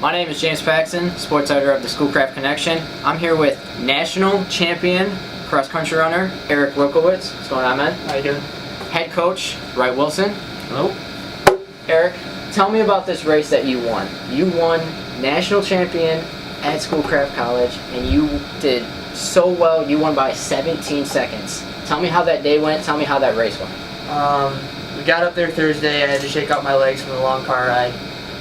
My name is James Paxton, sports editor of the Schoolcraft Connection. I'm here with national champion cross-country runner Eric Lukowitz. What's going on, man? How you doing? Head coach Wright Wilson. Hello. Eric, tell me about this race that you won. You won national champion at Schoolcraft College, and you did so well. You won by 17 seconds. Tell me how that day went. Tell me how that race went. We got up there Thursday. I had to shake out my legs from the long car ride.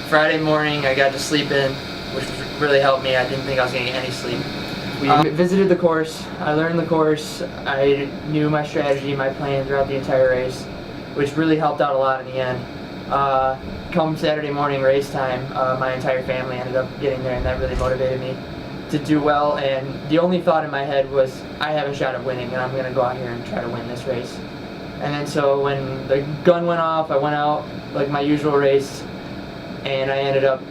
Friday morning, I got to sleep in, which really helped me. I didn't think I was going to get any sleep. We visited the course. I learned the course. I knew my strategy, my plan throughout the entire race, which really helped out a lot in the end. Come Saturday morning race time, my entire family ended up getting there, and that really motivated me to do well. And the only thought in my head was, I have a shot at winning, and I'm going to go out here and try to win this race. And then so when the gun went off, I went out like my usual race, and I ended up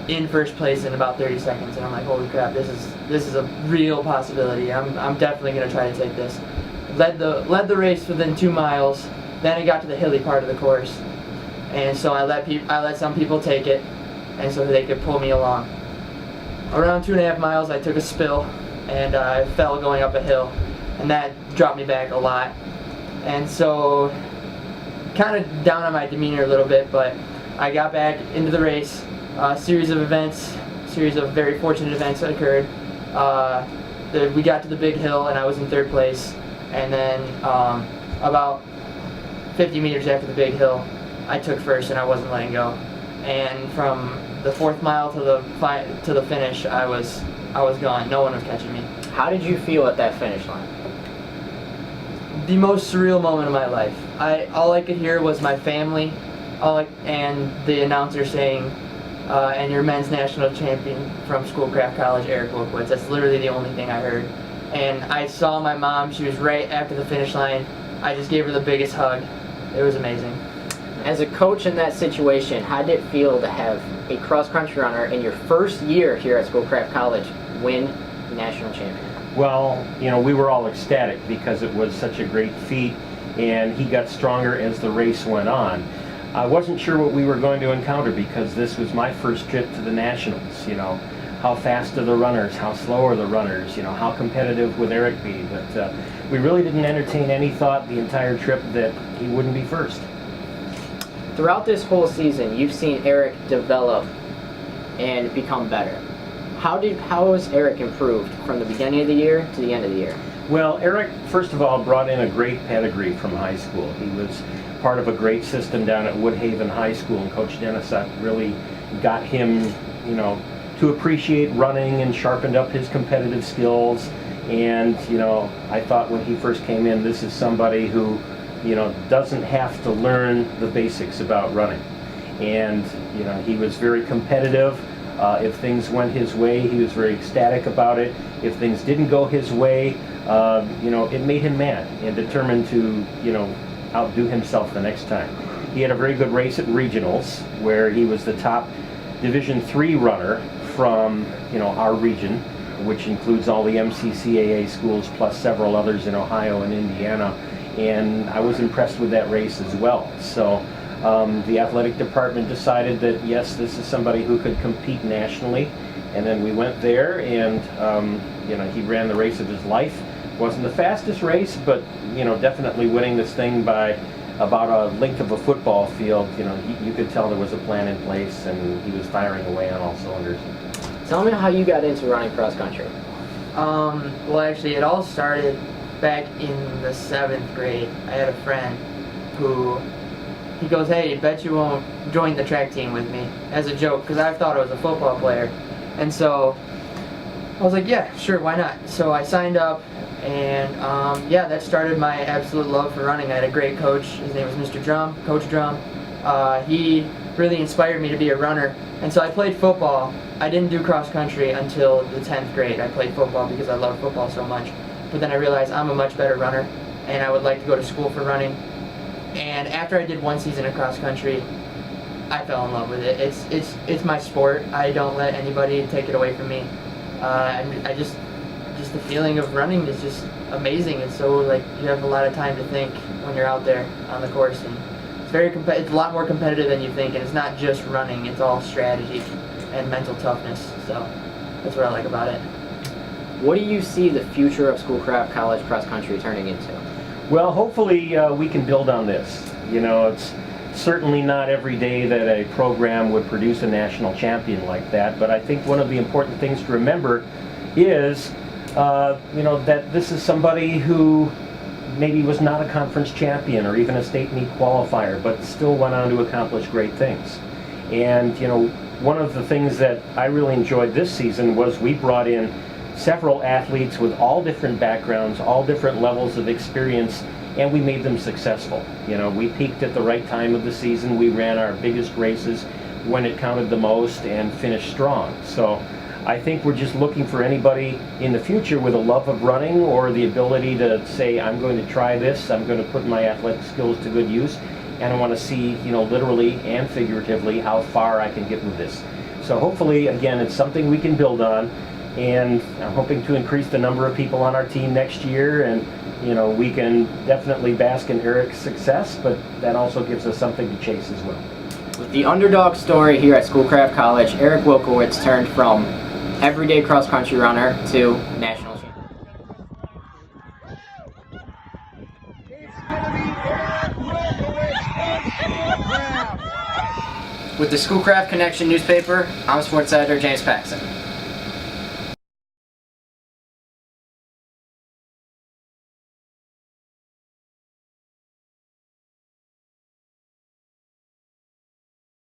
in first place in about 30 seconds. And I'm like, holy crap, this is a real possibility. I'm definitely going to try to take this. Led the race within 2 miles. Then I got to the hilly part of the course, and so I let some people take it, and so they could pull me along. Around 2.5 miles, I took a spill, and I fell going up a hill, and that dropped me back a lot. And so, kind of down on my demeanor a little bit, but I got back into the race. A series of very fortunate events that occurred. We got to the big hill, and I was in third place. And then about 50 meters after the big hill, I took first, and I wasn't letting go. And from the 4th mile to the finish, I was gone. No one was catching me. How did you feel at that finish line? The most surreal moment of my life. All I could hear was my family, and the announcer saying, "And your men's national champion from Schoolcraft College, Eric Lukowitz." That's literally the only thing I heard. And I saw my mom. She was right after the finish line. I just gave her the biggest hug. It was amazing. As a coach in that situation, how did it feel to have a cross-country runner in your first year here at Schoolcraft College win national champion? Well, we were all ecstatic because it was such a great feat, and he got stronger as the race went on. I wasn't sure what we were going to encounter because this was my first trip to the Nationals. How fast are the runners? How slow are the runners? How competitive would Eric be? But we really didn't entertain any thought the entire trip that he wouldn't be first. Throughout this whole season, you've seen Eric develop and become better. How has Eric improved from the beginning of the year to the end of the year? Well, Eric, first of all, brought in a great pedigree from high school. He was part of a great system down at Woodhaven High School, and Coach Denisuk really got him, to appreciate running and sharpened up his competitive skills. And, I thought when he first came in, this is somebody who, doesn't have to learn the basics about running. And, he was very competitive. If things went his way, he was very ecstatic about it. If things didn't go his way, it made him mad and determined to, outdo himself the next time. He had a very good race at regionals where he was the top Division III runner from, our region, which includes all the MCCAA schools plus several others in Ohio and Indiana. And I was impressed with that race as well. So the athletic department decided that yes, this is somebody who could compete nationally, and then we went there, and he ran the race of his life. Wasn't the fastest race, but definitely winning this thing by about a length of a football field. You could tell there was a plan in place, and he was firing away on all cylinders. Tell me how you got into running cross country. Well, actually, it all started back in the 7th grade. I had a friend who, he goes, "Hey, bet you won't join the track team with me," as a joke, because I thought I was a football player. And so I was like, yeah, sure, why not? So I signed up, and that started my absolute love for running. I had a great coach. His name was Mr. Drum, Coach Drum. He really inspired me to be a runner. And so I played football. I didn't do cross country until the 10th grade. I played football because I love football so much. But then I realized I'm a much better runner, and I would like to go to school for running. And after I did 1 season of cross country, I fell in love with it. It's my sport. I don't let anybody take it away from me. I just the feeling of running is just amazing. It's so you have a lot of time to think when you're out there on the course, and it's a lot more competitive than you think. And it's not just running; it's all strategy. and mental toughness. So that's what I like about it. What do you see the future of Schoolcraft College cross country turning into? Well, hopefully we can build on this. You know, it's certainly not every day that a program would produce a national champion like that, but I think one of the important things to remember is, you know, that this is somebody who maybe was not a conference champion or even a state meet qualifier, but still went on to accomplish great things. And, you know, one of the things that I really enjoyed this season was we brought in several athletes with all different backgrounds, all different levels of experience, and we made them successful. You know, we peaked at the right time of the season. We ran our biggest races when it counted the most and finished strong. So I think we're just looking for anybody in the future with a love of running or the ability to say, I'm going to try this, I'm going to put my athletic skills to good use, and I want to see, you know, literally and figuratively how far I can get with this. So hopefully, again, it's something we can build on, and I'm hoping to increase the number of people on our team next year, and you know, we can definitely bask in Eric's success, but that also gives us something to chase as well. With the underdog story here at Schoolcraft College, Eric Wilkowitz turned from everyday cross country runner to national champion. With the Schoolcraft Connection newspaper, I'm sports editor James Paxson.